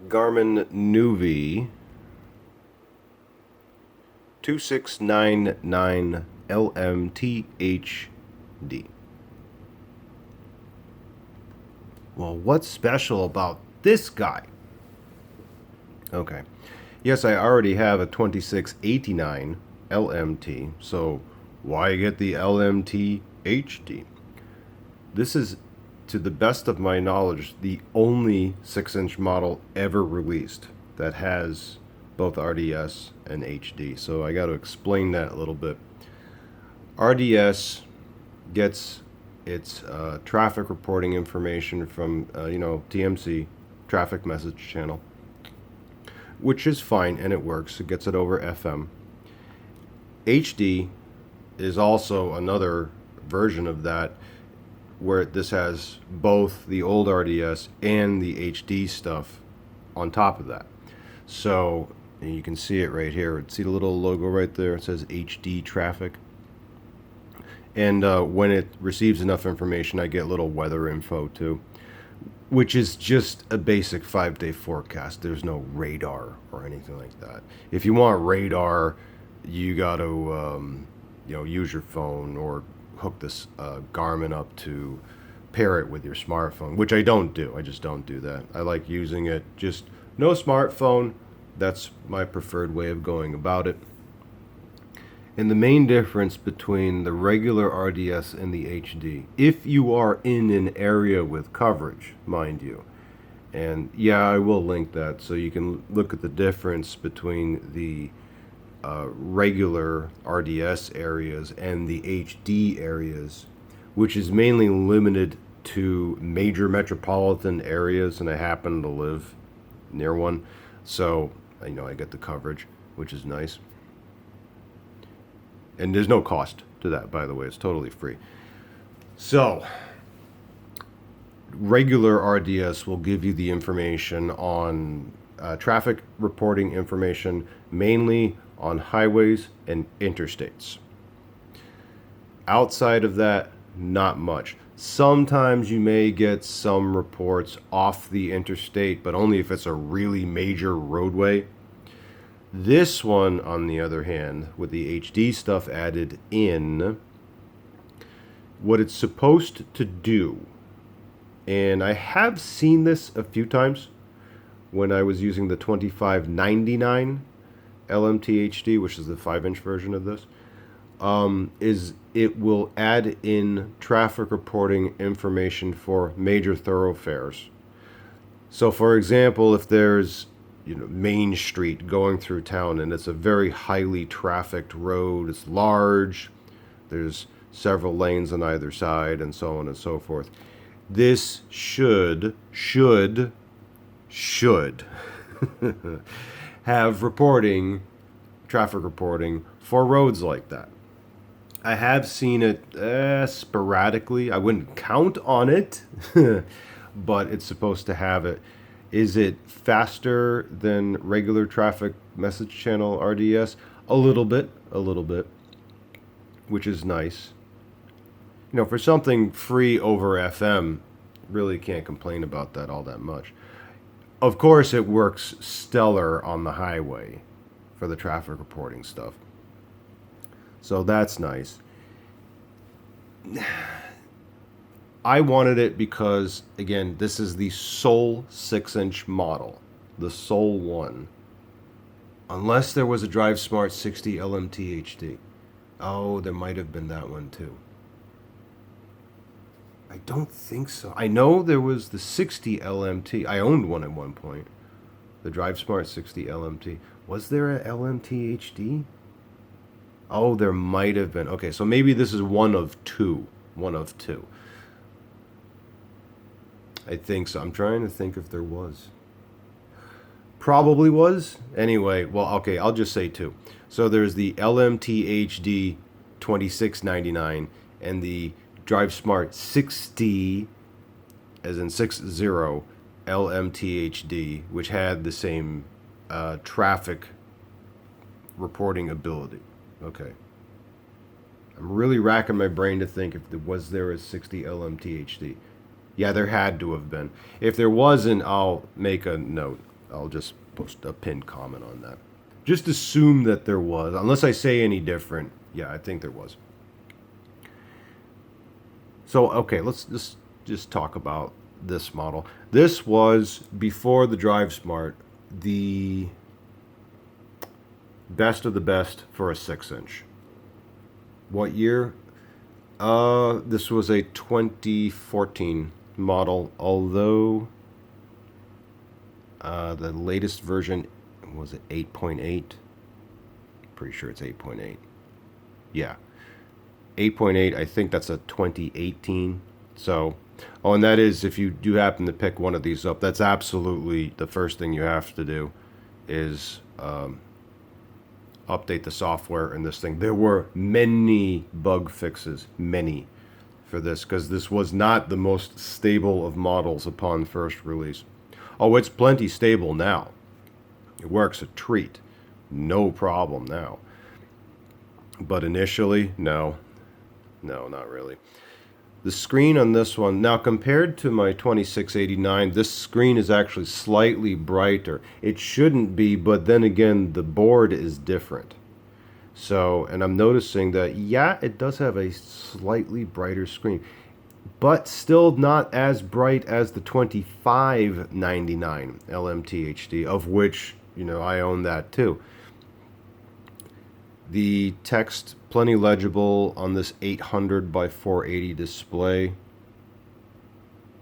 Garmin nuvi 2699LMTHD. Well, what's special about this guy? Okay. Yes, I already have a 2689 LMT, so why get the LMT HD? This is, to the best of my knowledge, the only 6-inch model ever released that has both RDS and HD. So I got to explain that a little bit. RDS gets its traffic reporting information from, TMC, traffic message channel, which is fine and it works. It gets it over FM. HD is also another version of that, where this has both the old RDS and the HD stuff on top of that. So you can see it right here. See the little logo right there? It says HD traffic. And when it receives enough information, I get little weather info too, which is just a basic 5-day forecast. There's no radar or anything like that. If you want radar, you got to use your phone or hook this Garmin up to pair it with your smartphone, which I don't do. I just don't do that. I like using it just no smartphone. That's my preferred way of going about it. And the main difference between the regular RDS and the HD, if you are in an area with coverage, mind you, and yeah, I will link that so you can look at the difference between the regular RDS areas and the HD areas, which is mainly limited to major metropolitan areas, and I happen to live near one, so I get the coverage, which is nice. And there's no cost to that, by the way. It's totally free. So, regular RDS will give you the information on traffic reporting information, mainly on highways and interstates. Outside of that, not much. Sometimes you may get some reports off the interstate, but only if it's a really major roadway. This one, on the other hand, with the HD stuff added in, what it's supposed to do, and I have seen this a few times when I was using the 2599 LMTHD, which is the 5-inch version of this, is it will add in traffic reporting information for major thoroughfares. So, for example, if there's Main Street going through town, and it's a very highly trafficked road. It's large. There's several lanes on either side, and so on and so forth. This should have traffic reporting for roads like that. I have seen it sporadically. I wouldn't count on it, but it's supposed to have it. Is it faster than regular traffic message channel RDS? A little bit, which is nice. For something free over FM, really can't complain about that all that much. Of course, it works stellar on the highway for the traffic reporting stuff. So that's nice. I wanted it because, again, this is the sole 6-inch model. The sole one. Unless there was a Drive Smart 60 LMTHD. Oh, there might have been that one too. I don't think so. I know there was the 60 LMT. I owned one at one point. The Drive Smart 60 LMT. Was there a LMTHD? Oh, there might have been. Okay, so maybe this is one of two. I think so. I'm trying to think if there was. Probably was. Anyway, well, okay, I'll just say two. So there's the LMTHD 2699 and the Drive Smart 60, as in 60, LMTHD, which had the same traffic reporting ability. Okay. I'm really racking my brain to think if there a 60 LMTHD. Yeah, there had to have been. If there wasn't, I'll make a note. I'll just post a pinned comment on that. Just assume that there was, unless I say any different. Yeah, I think there was. So, okay, let's just talk about this model. This was, before the Drive Smart, the best of the best for a 6-inch. What year? This was a 2014 model, although the latest version was it 8.8? Pretty sure it's 8.8. Yeah, 8.8. I think that's a 2018. So, oh, and that is, if you do happen to pick one of these up, that's absolutely the first thing you have to do is update the software in this thing. There were many bug fixes, many, for this, because this was not the most stable of models upon first release. Oh, it's plenty stable now. It works a treat. No problem now. But initially, no, not really. The screen on this one, now compared to my 2689, this screen is actually slightly brighter. It shouldn't be, but then again, the board is different. So, and I'm noticing that, yeah, it does have a slightly brighter screen, but still not as bright as the 2599 LMTHD, of which, you know, I own that too. The text plenty legible on this 800 by 480 display.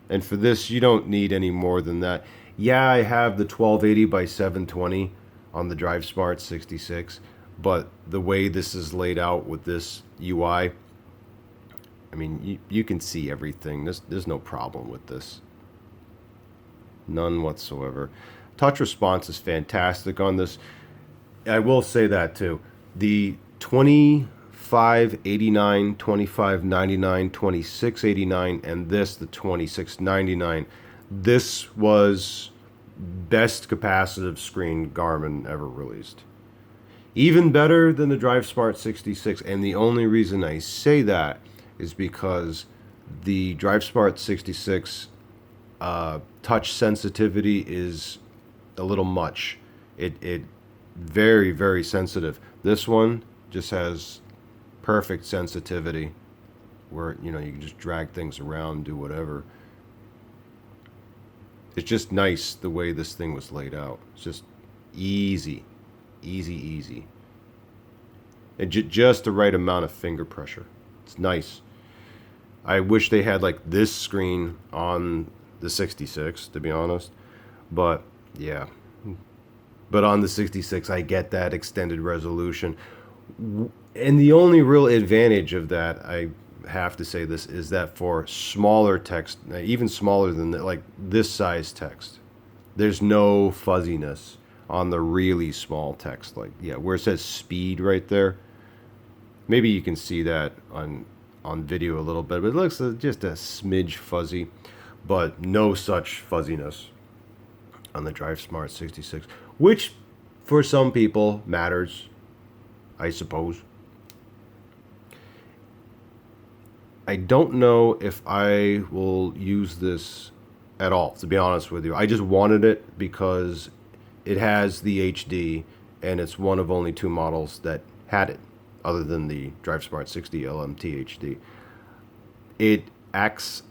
And for this, you don't need any more than that. Yeah, I have the 1280 by 720 on the Drive Smart 66, but the way this is laid out with this UI, I mean, you can see everything. There's no problem with this. None whatsoever. Touch response is fantastic on this. I will say that too. The 2589, 2599, 2689, and this, the 2699, this was best capacitive screen Garmin ever released. Even better than the Drive Smart 66, and the only reason I say that is because the Drive Smart 66 touch sensitivity is a little much. It very, very sensitive. This one just has perfect sensitivity where, you know, you can just drag things around, do whatever. It's just nice the way this thing was laid out. It's just easy. And just the right amount of finger pressure. It's nice. I wish they had like this screen on the 66, to be honest. But yeah. But on the 66, I get that extended resolution. And the only real advantage of that, I have to say this, is that for smaller text, even smaller than like this size text, there's no fuzziness on the really small text. Like, yeah, where it says speed right there. Maybe you can see that on video a little bit, but it looks just a smidge fuzzy, but no such fuzziness on the Drive Smart 66, which for some people matters, I suppose. I don't know if I will use this at all, to be honest with you. I just wanted it because it has the HD, and it's one of only 2 models that had it, other than the Drive Smart 60 LMTHD. It acts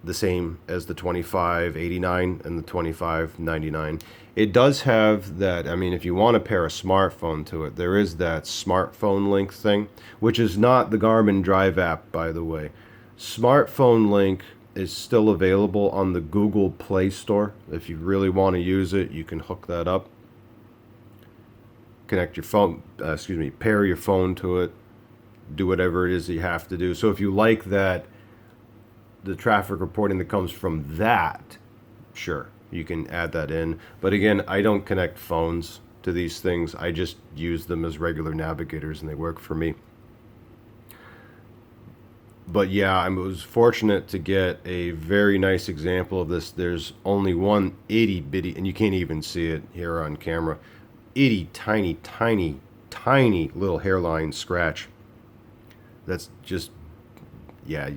the same as the 2589 and the 2599. It does have that, I mean, if you want to pair a smartphone to it, there is that smartphone link thing, which is not the Garmin Drive app, by the way. Smartphone link is still available on the Google Play Store. If you really want to use it, you can hook that up. Connect your phone, pair your phone to it, do whatever it is that you have to do. So if you like that, the traffic reporting that comes from that, sure, you can add that in. But again, I don't connect phones to these things. I just use them as regular navigators, and they work for me. But yeah, I was fortunate to get a very nice example of this. There's only one itty bitty, and you can't even see it here on camera, itty tiny little hairline scratch. That's just, yeah,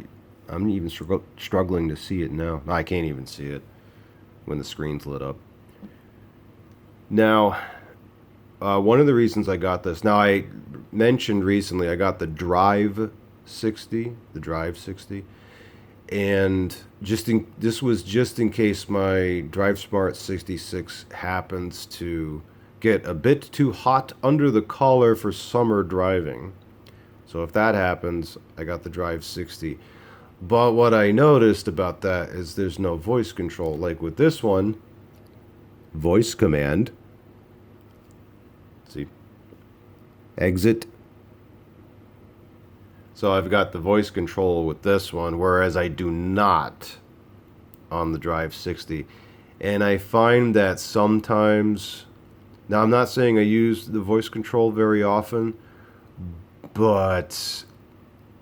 I'm even struggling to see it now. I can't even see it when the screen's lit up. Now, one of the reasons I got this, now I mentioned recently I got the Drive 60, and this was just in case my Drive Smart 66 happens to get a bit too hot under the collar for summer driving. So if that happens, I got the Drive 60. But what I noticed about that is there's no voice control. Like with this one, voice command. See, exit. So I've got the voice control with this one, whereas I do not on the Drive 60. And I find that sometimes, now I'm not saying I use the voice control very often, but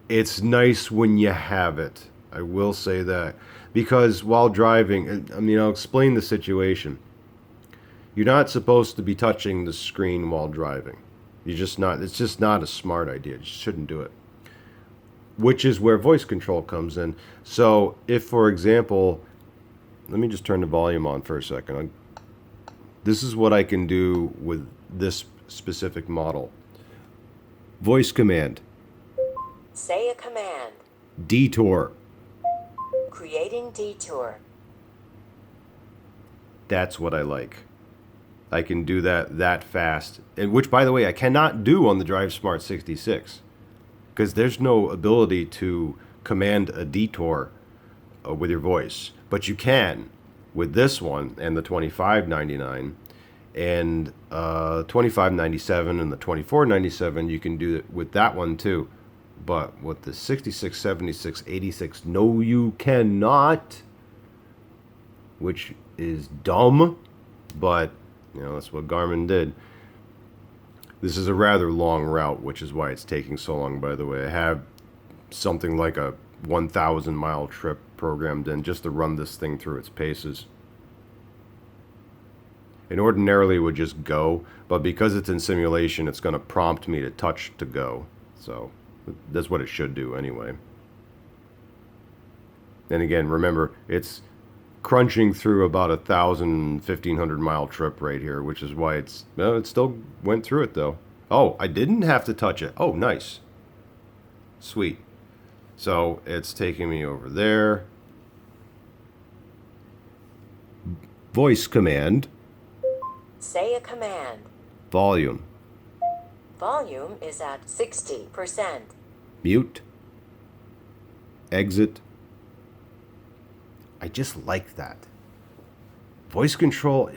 it's nice when you have it. I will say that. Because while driving, I mean, I'll explain the situation. You're not supposed to be touching the screen while driving. You're just not, it's just not a smart idea. You shouldn't do it. Which is where voice control comes in. So if, for example, let me just turn the volume on for a second. This is what I can do with this specific model. Voice command. Say a command. Detour. Creating detour. That's what I like. I can do that fast. And which, by the way, I cannot do on the Drive Smart 66. Because there's no ability to command a detour with your voice. But you can with this one and the 2599 and 2597 and the 2497. You can do it with that one too. But with the 66, 76, 86, no, you cannot. Which is dumb, but you know that's what Garmin did. This is a rather long route, which is why it's taking so long, by the way. I have something like a 1,000-mile trip programmed in just to run this thing through its paces. And ordinarily it would just go, but because it's in simulation, it's going to prompt me to touch to go. So that's what it should do anyway. And again, remember, it's crunching through about 1,500-mile trip right here, which is why it still went through it though. Oh, I didn't have to touch it. Oh, nice. Sweet. So it's taking me over there. Voice command. Say a command. Volume. Volume is at 60%. Mute. Exit. I just like that. Voice control,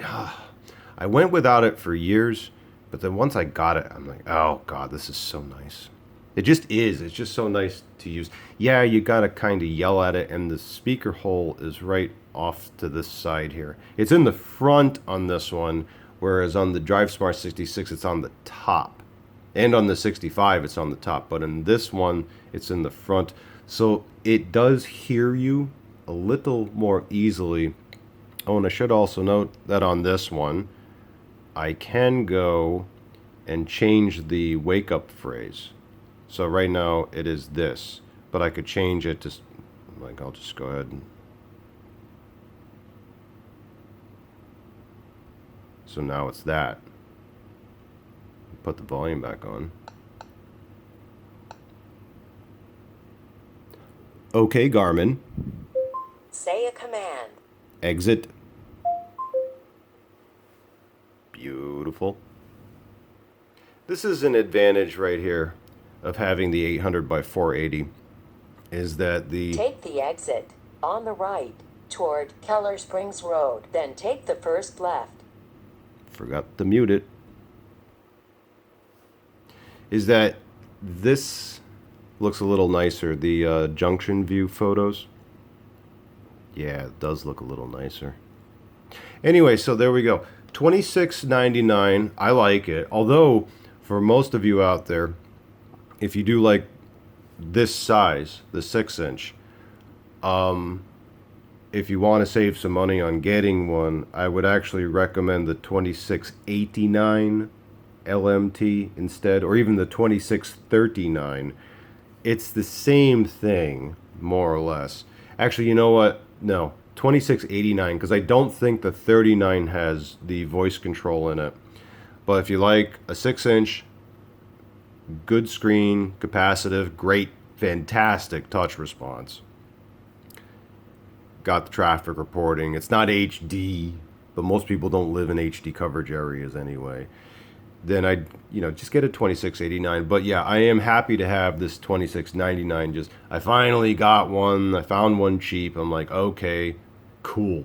I went without it for years, but then once I got it, I'm like, oh God, this is so nice. It just is. It's just so nice to use. Yeah, you gotta kind of yell at it, and the speaker hole is right off to this side here. It's in the front on this one, whereas on the Drive Smart 66, it's on the top. And on the 65, it's on the top. But in this one, it's in the front. So it does hear you a little more easily. Oh, and I should also note that on this one, I can go and change the wake up phrase. So right now it is this, but I could change it to, like, I'll just go ahead and, so now it's that. Put the volume back on. Okay, Garmin. Say a command. Exit. Beautiful. This is an advantage right here of having the 800 by 480 is that the... Take the exit on the right toward Keller Springs Road. Then take the first left. Forgot to mute it. Is that this looks a little nicer. The junction view photos. Yeah, it does look a little nicer. Anyway, so there we go. $26.99. I like it. Although, for most of you out there, if you do like this size, the 6-inch, if you want to save some money on getting one, I would actually recommend the 2689 LMT instead, or even the 2639. It's the same thing, more or less. Actually, you know what? No, 2689 because I don't think the 39 has the voice control in it. But if you like a 6-inch, good screen, capacitive, great, fantastic touch response. Got the traffic reporting. It's not HD, but most people don't live in HD coverage areas anyway. Then I'd, just get a 2689. But yeah, I am happy to have this 2699. I finally got one. I found one cheap. I'm like, okay, cool.